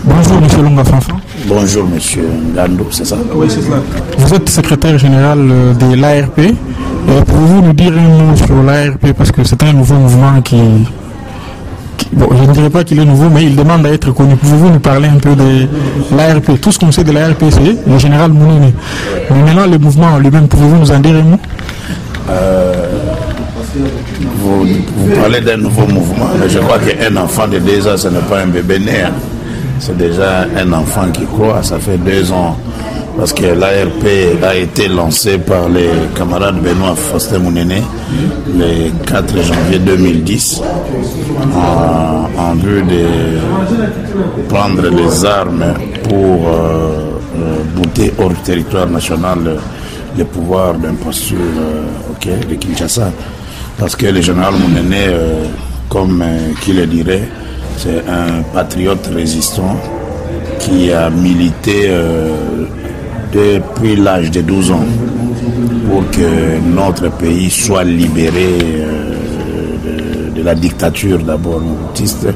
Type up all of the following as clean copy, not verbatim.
Bonjour Monsieur Longa Fanfan. Bonjour Monsieur Ngando, c'est ça? Oui, c'est cela. Vous êtes secrétaire général de l'ARP. Pouvez-vous nous dire un mot sur l'ARP parce que c'est un nouveau mouvement qui... Bon, je ne dirais pas qu'il est nouveau, mais il demande à être connu. Pouvez-vous nous parler un peu de l'ARP? Tout ce qu'on sait de l'ARP, c'est le général Mounene. Mais maintenant, le mouvement lui-même, pouvez-vous nous en dire un mot? Vous parlez d'un nouveau mouvement, mais je crois qu'un enfant de 2 ans, ce n'est pas un bébé né. Hein. C'est déjà un enfant qui croit. Ça fait 2 ans. Parce que l'ARP a été lancé par les camarades Benoît Faustin Mounene le 4 janvier 2010 en vue de prendre les armes pour bouter hors territoire national le pouvoir d'imposture de Kinshasa. Parce que le général Mounene, comme qui le dirait, c'est un patriote résistant qui a milité depuis l'âge de 12 ans pour que notre pays soit libéré de la dictature d'abord moutiste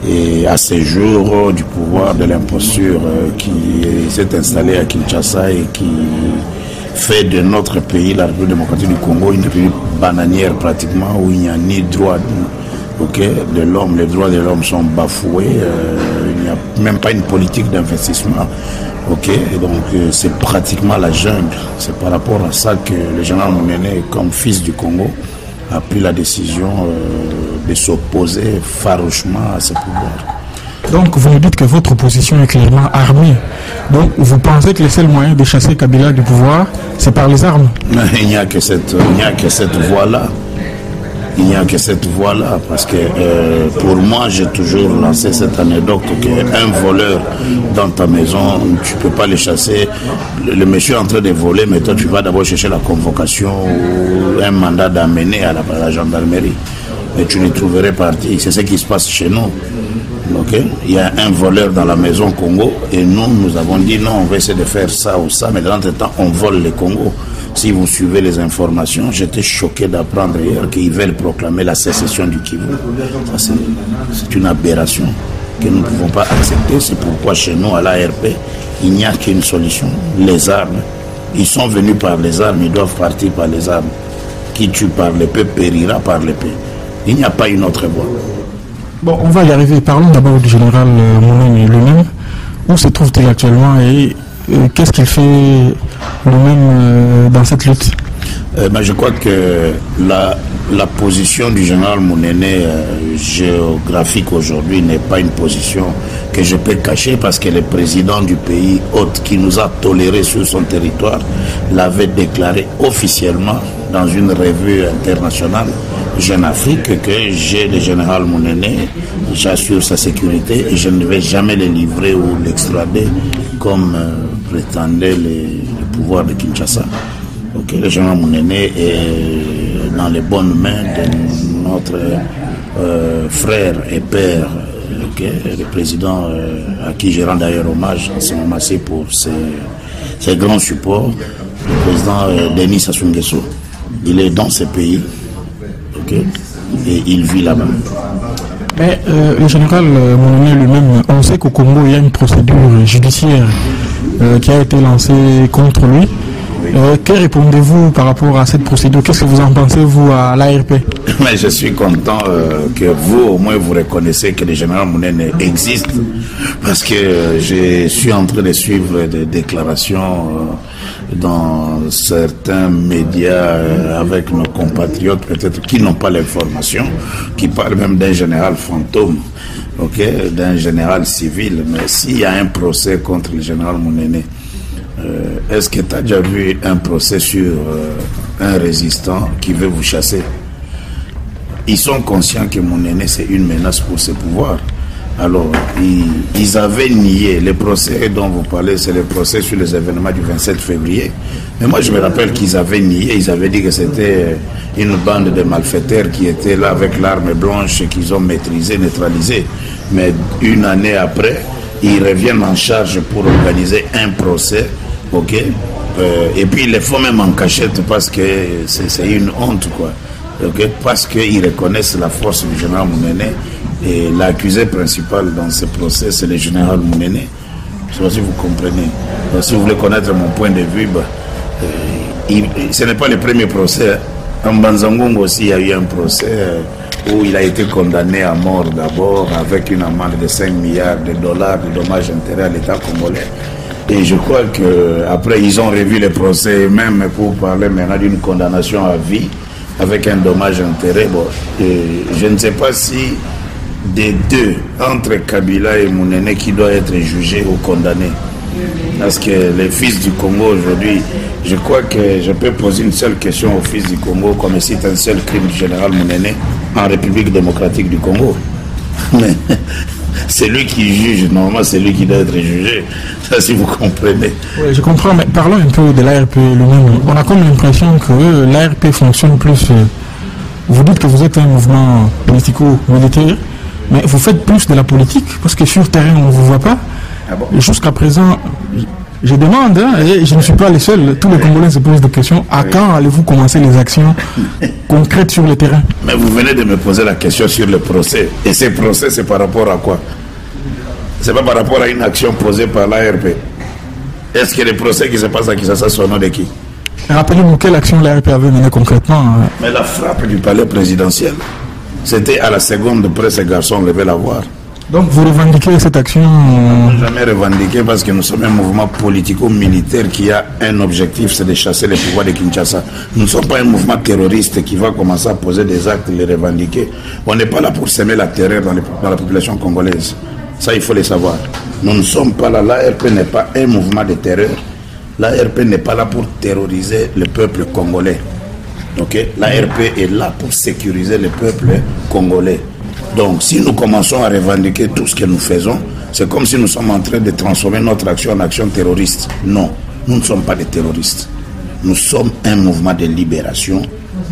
et à ce jour du pouvoir de l'imposture qui s'est installé à Kinshasa et qui fait de notre pays, la République démocratique du Congo, une république bananière pratiquement où il n'y a ni droit de l'homme, les droits de l'homme sont bafoués, il n'y a même pas une politique d'investissement. Et donc c'est pratiquement la jungle. C'est par rapport à ça que le général Mounene, comme fils du Congo, a pris la décision de s'opposer farouchement à ce pouvoir. Donc vous nous dites que votre opposition est clairement armée. Donc vous pensez que le seul moyen de chasser Kabila du pouvoir, c'est par les armes? Il n'y a que cette voie-là. Il n'y a que cette voie-là, parce que pour moi, j'ai toujours lancé cette anecdote qu'un voleur dans ta maison, tu ne peux pas le chasser. Le monsieur est en train de voler, mais toi, tu vas d'abord chercher la convocation ou un mandat d'amener à la gendarmerie. Mais tu ne trouverais parti. C'est ce qui se passe chez nous. Il y a un voleur dans la maison Congo et nous avons dit non, on va essayer de faire ça ou ça, mais dans le temps, on vole les Congo. Si vous suivez les informations, j'étais choqué d'apprendre hier qu'ils veulent proclamer la sécession du Kivu. Ça, c'est une aberration que nous ne pouvons pas accepter. C'est pourquoi chez nous, à l'ARP, il n'y a qu'une solution, les armes. Ils sont venus par les armes, ils doivent partir par les armes. Qui tue par l'épée périra par l'épée. Il n'y a pas une autre voie. Bon, on va y arriver. Parlons d'abord du général Mounene lui-même. Où se trouve-t-il actuellement et qu'est-ce qu'il fait lui-même dans cette lutte? Je crois que la position du général Mounene géographique aujourd'hui n'est pas une position que je peux cacher parce que le président du pays hôte qui nous a tolérés sur son territoire l'avait déclaré officiellement dans une revue internationale Jeune Afrique que j'ai le général Mounene, j'assure sa sécurité et je ne vais jamais le livrer ou l'extrader comme prétendait le pouvoir de Kinshasa. Le général Mounene est dans les bonnes mains de notre frère et père, le président à qui je rends d'ailleurs hommage en ce moment-ci pour ses grands supports, le président Denis Sassou Nguesso. Il est dans ce pays. Et il vit là-bas. Mais le général Mounene lui-même, on sait qu'au Congo, il y a une procédure judiciaire qui a été lancée contre lui. Que répondez-vous par rapport à cette procédure? Qu'est-ce que vous en pensez, vous, à l'ARP? Mais je suis content que vous, au moins, vous reconnaissez que le général Mounene existe. Parce que je suis en train de suivre des déclarations dans certains médias avec nos compatriotes, peut-être qui n'ont pas l'information, qui parlent même d'un général fantôme, d'un général civil. Mais s'il y a un procès contre le général Mounene, est-ce que tu as déjà vu un procès sur un résistant qui veut vous chasser? Ils sont conscients que Mounene, c'est une menace pour ce pouvoir. Alors, ils avaient nié. Le procès dont vous parlez, c'est le procès sur les événements du 27 février. Mais moi, je me rappelle qu'ils avaient nié. Ils avaient dit que c'était une bande de malfaiteurs qui était là avec l'arme blanche et qu'ils ont maîtrisé, neutralisé. Mais une année après, ils reviennent en charge pour organiser un procès. Et puis ils le font même en cachette parce que c'est une honte, parce qu'ils reconnaissent la force du général Mounene Et l'accusé principal dans ce procès, c'est le général Mounene. Je ne sais pas si vous comprenez. Donc, si vous voulez connaître mon point de vue, ce n'est pas le premier procès. En Banzangongo aussi, il y a eu un procès où il a été condamné à mort d'abord avec une amende de 5 milliards de dollars de dommages intérêts à l'État congolais. Et je crois qu'après, ils ont revu le procès, même pour parler maintenant d'une condamnation à vie avec un dommage intérêt. Bon, je ne sais pas si des deux, entre Kabila et Mounene, qui doit être jugé ou condamné. Parce que les fils du Congo aujourd'hui, je crois que je peux poser une seule question aux fils du Congo, comme c'est un seul crime du général Mounene en République démocratique du Congo. Mais c'est lui qui juge, normalement c'est lui qui doit être jugé. Ça, si vous comprenez. Oui, je comprends, mais parlons un peu de l'ARP lui-même. On a comme l'impression que l'ARP fonctionne plus. Vous dites que vous êtes un mouvement politico-militaire, mais vous faites plus de la politique, parce que sur le terrain, on ne vous voit pas. Ah bon? Jusqu'à présent, je demande, et je ne suis pas les seuls, tous les Congolais se posent des questions, à quand allez-vous commencer les actions concrètes sur le terrain? Mais vous venez de me poser la question sur le procès. Et ces procès, c'est par rapport à quoi? C'est pas par rapport à une action posée par l'ARP. Est-ce que les procès qui se passent à Kinshasa sont au nom de qui? Rappelez-nous quelle action l'ARP avait menée concrètement. Mais la frappe du palais présidentiel, c'était à la seconde près ces garçons devaient la voir. Donc vous revendiquez cette action? On n'a jamais revendiqué parce que nous sommes un mouvement politico-militaire qui a un objectif, c'est de chasser les pouvoirs de Kinshasa. Nous ne sommes pas un mouvement terroriste qui va commencer à poser des actes et les revendiquer. On n'est pas là pour semer la terreur dans la population congolaise. Ça, il faut le savoir. Nous ne sommes pas là. L'ARP n'est pas un mouvement de terreur. L'ARP n'est pas là pour terroriser le peuple congolais. Okay? L'ARP est là pour sécuriser le peuple congolais. Donc, si nous commençons à revendiquer tout ce que nous faisons, c'est comme si nous sommes en train de transformer notre action en action terroriste. Non, nous ne sommes pas des terroristes. Nous sommes un mouvement de libération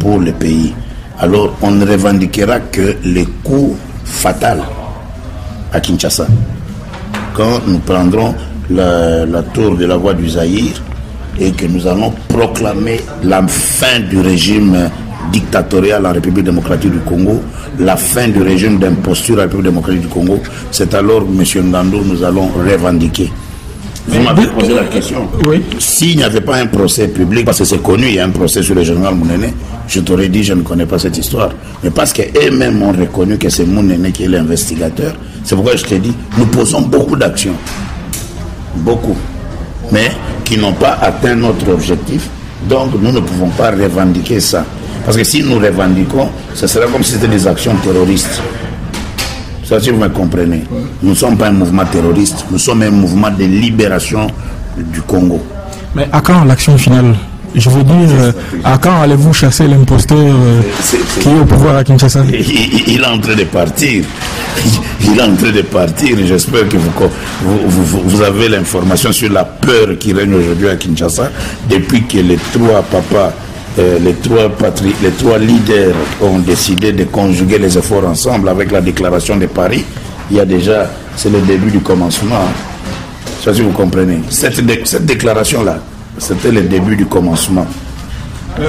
pour le pays. Alors, on ne revendiquera que les coups fatals à Kinshasa. Quand nous prendrons la tour de la voie du Zaïre et que nous allons proclamer la fin du régime dictatorial en République démocratique du Congo, la fin du régime d'imposture en République démocratique du Congo, c'est alors, M. Ndando, nous allons revendiquer. Vous m'avez posé la question. Oui. S'il n'y avait pas un procès public, parce que c'est connu, il y a un procès sur le général Mounene, je t'aurais dit, je ne connais pas cette histoire. Mais parce qu'eux-mêmes ont reconnu que c'est Mounene qui est l'investigateur, c'est pourquoi je t'ai dit, nous posons beaucoup d'actions. Beaucoup. Mais qui n'ont pas atteint notre objectif. Donc, nous ne pouvons pas revendiquer ça. Parce que si nous revendiquons, ce sera comme si c'était des actions terroristes. Ça, si vous me comprenez. Nous ne sommes pas un mouvement terroriste, nous sommes un mouvement de libération du Congo. Mais à quand l'action finale? Je veux dire, à quand allez-vous chasser l'imposteur qui est au pouvoir à Kinshasa? Il est en train de partir. Il est en train de partir. J'espère que vous avez l'information sur la peur qui règne aujourd'hui à Kinshasa depuis que les trois papas, les trois leaders ont décidé de conjuguer les efforts ensemble avec la déclaration de Paris. Il y a déjà, c'est le début du commencement. Ça, si vous comprenez. Cette déclaration-là, c'était le début du commencement.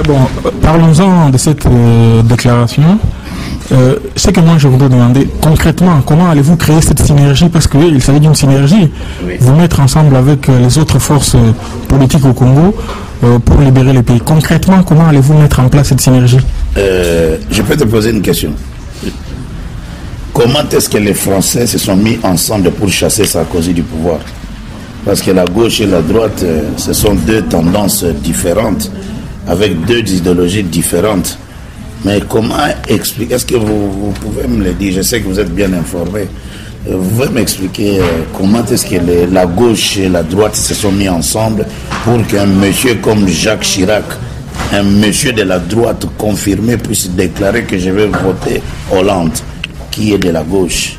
Bon, parlons-en de cette déclaration. Ce que moi je voudrais demander, concrètement, comment allez-vous créer cette synergie? Parce qu'il s'agit d'une synergie. Oui. Vous mettre ensemble avec les autres forces politiques au Congo pour libérer le pays. Concrètement, comment allez-vous mettre en place cette synergie? Je peux te poser une question. Comment est-ce que les Français se sont mis ensemble pour chasser Sarkozy du pouvoir? Parce que la gauche et la droite, ce sont deux tendances différentes, avec deux idéologies différentes. Mais comment expliquer? Est-ce que vous pouvez me le dire? Je sais que vous êtes bien informé. Vous pouvez m'expliquer comment est-ce que la gauche et la droite se sont mis ensemble pour qu'un monsieur comme Jacques Chirac, un monsieur de la droite confirmé, puisse déclarer que je vais voter Hollande, qui est de la gauche?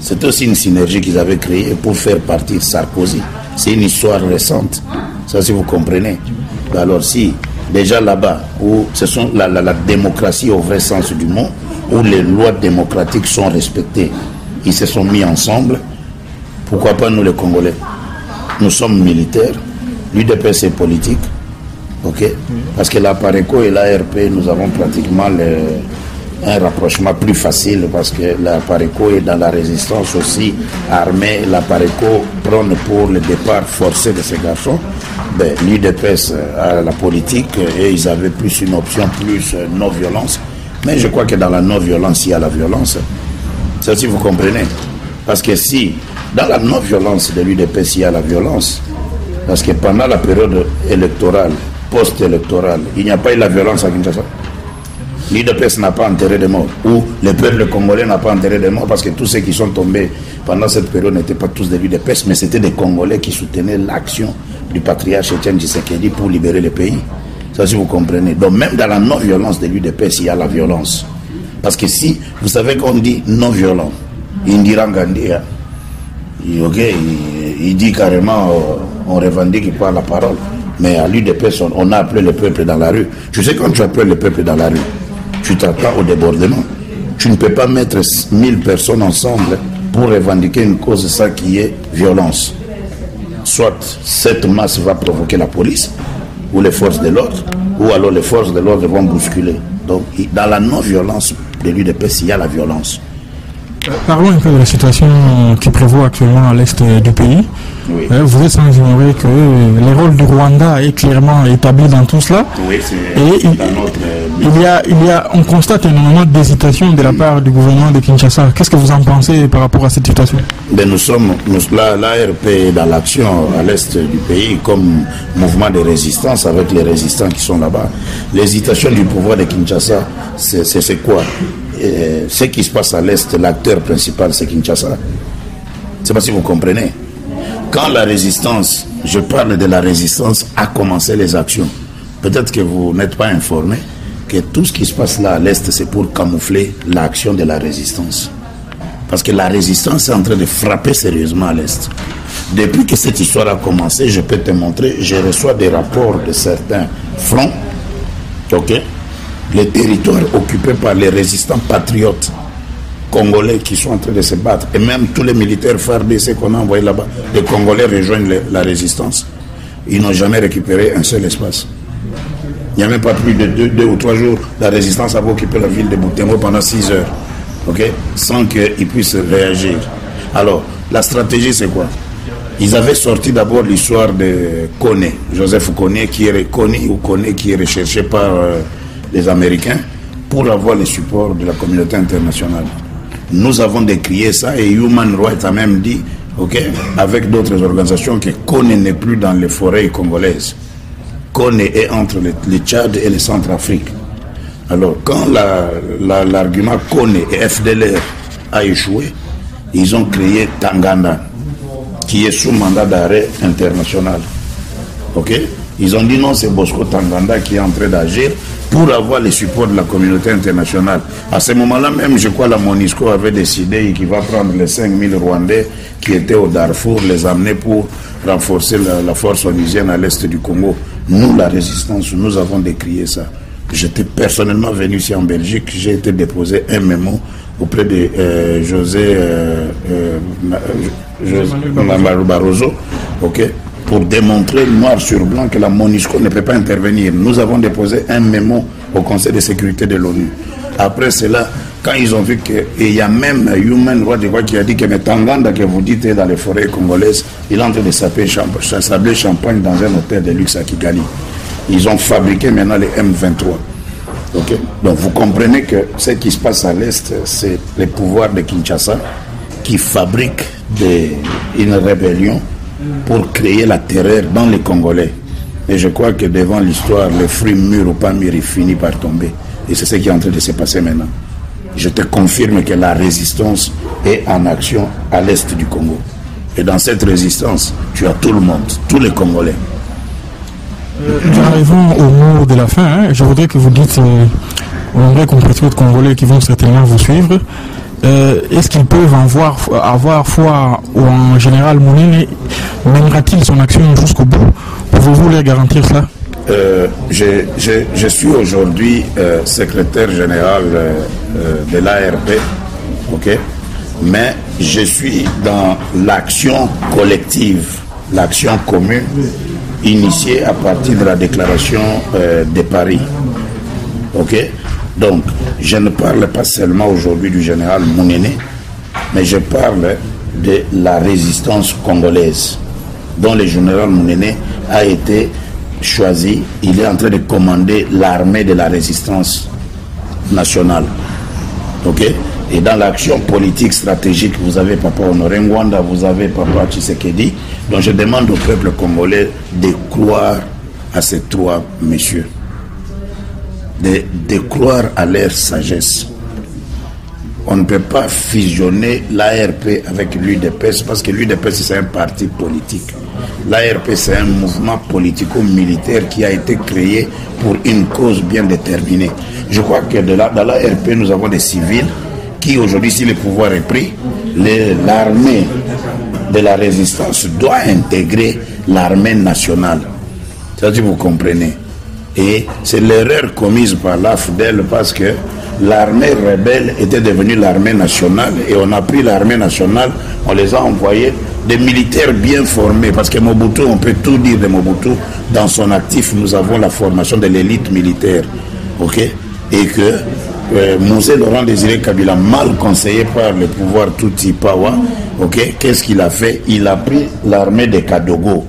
C'est aussi une synergie qu'ils avaient créée pour faire partir Sarkozy. C'est une histoire récente. Ça, si vous comprenez. Alors, si, déjà là-bas, où ce sont la démocratie au vrai sens du mot, où les lois démocratiques sont respectées, ils se sont mis ensemble, pourquoi pas nous les Congolais? Nous sommes militaires, l'UDP c'est politique, ok? Parce que la PARECO et l'ARP, nous avons pratiquement un rapprochement plus facile parce que la PARECO est dans la résistance aussi armée. La PARECO prône pour le départ forcé de ces garçons. Ben, l'UDPS a la politique et ils avaient plus une option plus non-violence. Mais je crois que dans la non-violence, il y a la violence. Ça, si vous comprenez. Parce que si, dans la non-violence de l'UDPS, il y a la violence, parce que pendant la période électorale, post-électorale, il n'y a pas eu la violence à Kinshasa. L'UDPS n'a pas enterré de morts, ou le peuple congolais n'a pas enterré de morts, parce que tous ceux qui sont tombés pendant cette période n'étaient pas tous de l'UDPS, mais c'était des Congolais qui soutenaient l'action du patriarche Etienne Tshisekedi pour libérer le pays. Ça, si vous comprenez. Donc, même dans la non-violence de l'UDPS, il y a la violence. Parce que si, vous savez qu'on dit non-violent, Indira Gandhi, il dit carrément, on revendique, il parle la parole. Mais à l'UDPS, on a appelé le peuple dans la rue. Tu sais, quand tu appelles le peuple dans la rue, tu t'attends au débordement. Tu ne peux pas mettre 1000 personnes ensemble pour revendiquer une cause, ça qui est violence. Soit cette masse va provoquer la police, ou les forces de l'ordre, ou alors les forces de l'ordre vont bousculer. Donc, dans la non-violence de l'UDPS, il y a la violence. Parlons un peu de la situation qui prévaut actuellement à l'est du pays. Oui. Vous êtes sans ignorer que le rôle du Rwanda est clairement établi dans tout cela. Oui, c'est et on constate un moment d'hésitation de la part du gouvernement de Kinshasa. Qu'est-ce que vous en pensez par rapport à cette situation? L'ARP est dans l'action à l'est du pays comme mouvement de résistance avec les résistants qui sont là-bas. L'hésitation du pouvoir de Kinshasa, c'est quoi? Ce qui se passe à l'est, l'acteur principal, c'est Kinshasa. Je ne sais pas si vous comprenez. Quand la résistance, je parle de la résistance, a commencé les actions, peut-être que vous n'êtes pas informé que tout ce qui se passe là à l'est, c'est pour camoufler l'action de la résistance. Parce que la résistance est en train de frapper sérieusement à l'est. Depuis que cette histoire a commencé, je peux te montrer, je reçois des rapports de certains fronts, ok, les territoires occupés par les résistants patriotes congolais qui sont en train de se battre, et même tous les militaires FARDC qu'on a envoyés là-bas, les Congolais rejoignent la résistance. Ils n'ont jamais récupéré un seul espace. Il n'y a même pas plus de 2 ou 3 jours, la résistance avait occupé la ville de Butembo pendant 6 heures, ok, sans qu'ils puissent réagir. Alors, la stratégie, c'est quoi? Ils avaient sorti d'abord l'histoire de Kone, Joseph Kone, qui est recherché par les Américains pour avoir le support de la communauté internationale. Nous avons décrié ça et Human Rights a même dit, ok, avec d'autres organisations, que Kone n'est plus dans les forêts congolaises. Kone est entre le Tchad et le Centrafrique. Alors, quand l'argument Kone et FDLR a échoué, ils ont créé Tanganda, qui est sous mandat d'arrêt international. Ok? Ils ont dit non, c'est Bosco Tanganda qui est en train d'agir pour avoir le support de la communauté internationale. À ce moment-là même, je crois la MONUSCO avait décidé qu'il va prendre les 5000 Rwandais qui étaient au Darfour, les amener pour renforcer la force onusienne à l'est du Congo. Nous, la résistance, nous avons décrié ça. J'étais personnellement venu ici en Belgique, j'ai été déposé un mémo auprès de José Barroso, ok, pour démontrer noir sur blanc que la MONUSCO ne peut pas intervenir. Nous avons déposé un mémo au Conseil de sécurité de l'ONU. Après cela, quand ils ont vu qu'il y a même Human Rights qui a dit que le Tanganda que vous dites est dans les forêts congolaises, il est en train de sabler champagne dans un hôtel de luxe à Kigali. Ils ont fabriqué maintenant les M23. Okay? Donc vous comprenez que ce qui se passe à l'Est, c'est le pouvoir de Kinshasa qui fabrique une rébellion pour créer la terreur dans les Congolais. Et je crois que devant l'histoire, le fruit mûr ou pas mûr, il finit par tomber. Et c'est ce qui est en train de se passer maintenant. Je te confirme que la résistance est en action à l'est du Congo. Et dans cette résistance, tu as tout le monde, tous les Congolais. Nous arrivons au mot de la fin. Hein. Je voudrais que vous dites aux nombreux compatriotes congolais qui vont certainement vous suivre, est-ce qu'ils peuvent avoir foi en général Mounine? Mènera-t-il son action jusqu'au bout? Pouvez-vous leur garantir cela? Je suis aujourd'hui secrétaire général de l'ARP, ok, mais je suis dans l'action collective, l'action commune initiée à partir de la déclaration de Paris, ok. Donc, je ne parle pas seulement aujourd'hui du général Mounene, mais je parle de la résistance congolaise, dont le général Mounene a été choisi. Il est en train de commander l'armée de la résistance nationale. Ok? Et dans l'action politique stratégique, vous avez Papa Honoré Ngwanda, vous avez Papa Tshisekedi. Donc je demande au peuple congolais de croire à ces trois messieurs, de croire à leur sagesse. On ne peut pas fusionner l'ARP avec l'UDPS parce que l'UDPS c'est un parti politique. L'ARP c'est un mouvement politico-militaire qui a été créé pour une cause bien déterminée. Je crois que dans l'ARP nous avons des civils qui aujourd'hui, si le pouvoir est pris, l'armée de la résistance doit intégrer l'armée nationale. Ça, si vous comprenez. Et c'est l'erreur commise par l'AFDEL parce que l'armée rebelle était devenue l'armée nationale et on a pris l'armée nationale, on les a envoyés des militaires bien formés parce que Mobutu, on peut tout dire de Mobutu, dans son actif nous avons la formation de l'élite militaire, ok, et que Mosé Laurent Désiré Kabila, mal conseillé par le pouvoir Tutsi Pawa, ok, qu'est-ce qu'il a fait? Il a pris l'armée de Kadogo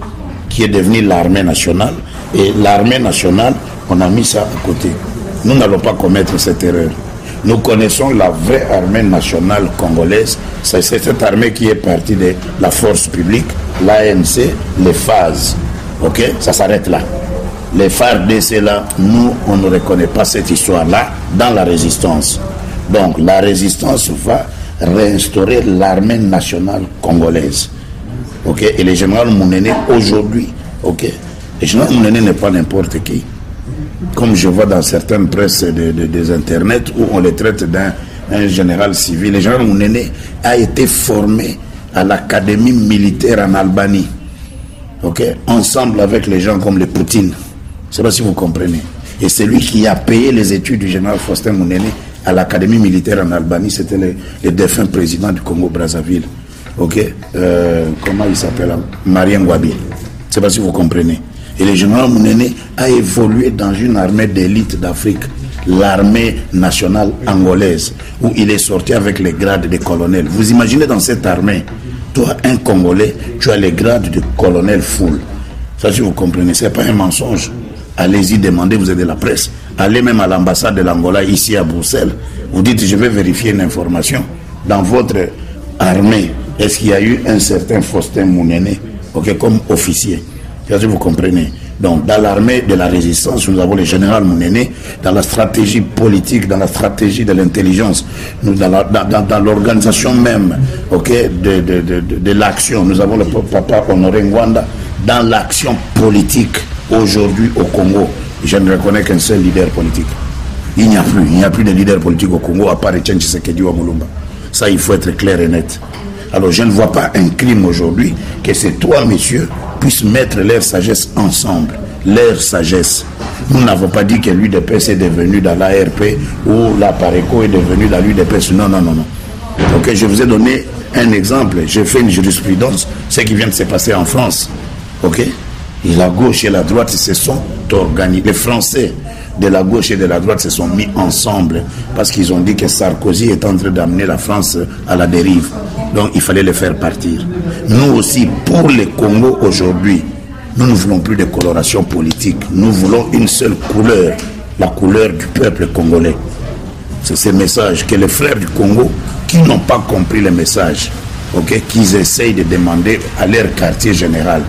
qui est devenue l'armée nationale et l'armée nationale, on a mis ça à côté. Nous n'allons pas commettre cette erreur. Nous connaissons la vraie armée nationale congolaise. C'est cette armée qui est partie de la force publique, l'ANC, les phases. Ok, ça s'arrête là. Les FARDC là, nous, on ne reconnaît pas cette histoire-là dans la résistance. Donc, la résistance va réinstaurer l'armée nationale congolaise. Ok, et le général Mounene, aujourd'hui, ok, le général Mounene n'est pas n'importe qui. Comme je vois dans certaines presses des internets où on les traite d'un général civil. Le général Mounene a été formé à l'académie militaire en Albanie. Ok, ensemble avec les gens comme les Poutine. Je ne sais pas si vous comprenez. Et c'est lui qui a payé les études du général Faustin Mounene à l'académie militaire en Albanie. C'était le défunt président du Congo-Brazzaville. Ok, comment il s'appelle? Marien Ngouabi. Je ne sais pas si vous comprenez. Et le général Mounene a évolué dans une armée d'élite d'Afrique, l'armée nationale angolaise, où il est sorti avec les grades de colonel. Vous imaginez dans cette armée, toi, un Congolais, tu as les grades de colonel full. Ça, si vous comprenez, ce n'est pas un mensonge. Allez-y, demandez, vous êtes de la presse. Allez même à l'ambassade de l'Angola, ici à Bruxelles. Vous dites, je vais vérifier une information. Dans votre armée, est-ce qu'il y a eu un certain Faustin Mounene, okay, comme officier? Si vous comprenez. Donc, dans l'armée de la résistance, nous avons le général Mounene, dans la stratégie politique, dans la stratégie de l'intelligence, dans l'organisation même, okay, de l'action. Nous avons le papa Honoré Ngwanda dans l'action politique aujourd'hui au Congo. Je ne reconnais qu'un seul leader politique. Il n'y a plus de leader politique au Congo à part Etienne Tshisekedi ou Mulumba. Ça, il faut être clair et net. Alors, je ne vois pas un crime aujourd'hui que ces trois messieurs puissent mettre leur sagesse ensemble. Leur sagesse. Nous n'avons pas dit que l'UDPS est devenu dans l'ARP ou la PARECO est devenu dans l'UDPS. Non, non, non, non. Ok, je vous ai donné un exemple. J'ai fait une jurisprudence, ce qui vient de se passer en France. Ok? Et la gauche et la droite se sont organisés. Les Français de la gauche et de la droite se sont mis ensemble parce qu'ils ont dit que Sarkozy est en train d'amener la France à la dérive. Donc il fallait les faire partir. Nous aussi, pour le Congo aujourd'hui, nous ne voulons plus de coloration politique. Nous voulons une seule couleur, la couleur du peuple congolais. C'est ce message que les frères du Congo qui n'ont pas compris le message, okay, qu'ils essayent de demander à leur quartier général.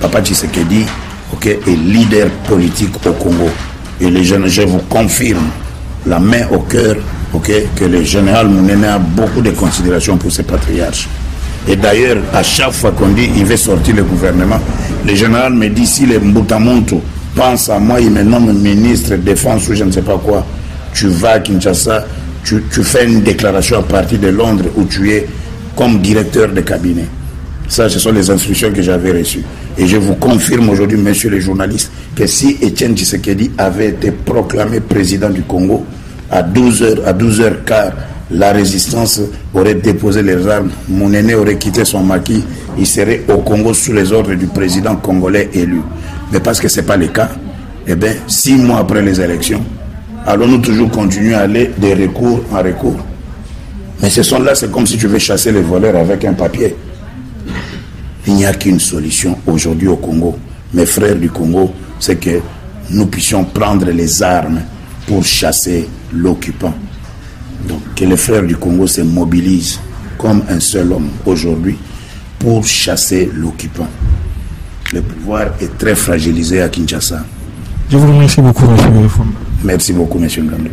Papa Tshisekedi, okay, est leader politique au Congo. Et les jeunes, je vous confirme, la main au cœur, okay, que le général Mounene a beaucoup de considération pour ses patriarches. Et d'ailleurs, à chaque fois qu'on dit qu'il veut sortir le gouvernement, le général me dit, si le Mbutamuntu pense à moi, il me nomme ministre de défense ou je ne sais pas quoi, tu vas à Kinshasa, tu fais une déclaration à partir de Londres où tu es comme directeur de cabinet. Ça, ce sont les instructions que j'avais reçues. Et je vous confirme aujourd'hui, messieurs les journalistes, que si Etienne Tshisekedi avait été proclamé président du Congo, à 12h15, la résistance aurait déposé les armes, Mounene aurait quitté son maquis, il serait au Congo sous les ordres du président congolais élu. Mais parce que ce n'est pas le cas, eh bien, 6 mois après les élections, Allons-nous toujours continuer à aller de recours en recours? Mais ce sont là, c'est comme si tu veux chasser les voleurs avec un papier. Il n'y a qu'une solution aujourd'hui au Congo. Mes frères du Congo, c'est que nous puissions prendre les armes pour chasser l'occupant. Donc que les frères du Congo se mobilisent comme un seul homme aujourd'hui pour chasser l'occupant. Le pouvoir est très fragilisé à Kinshasa. Je vous remercie beaucoup, M. Fomba. Merci beaucoup, M. Ngandou.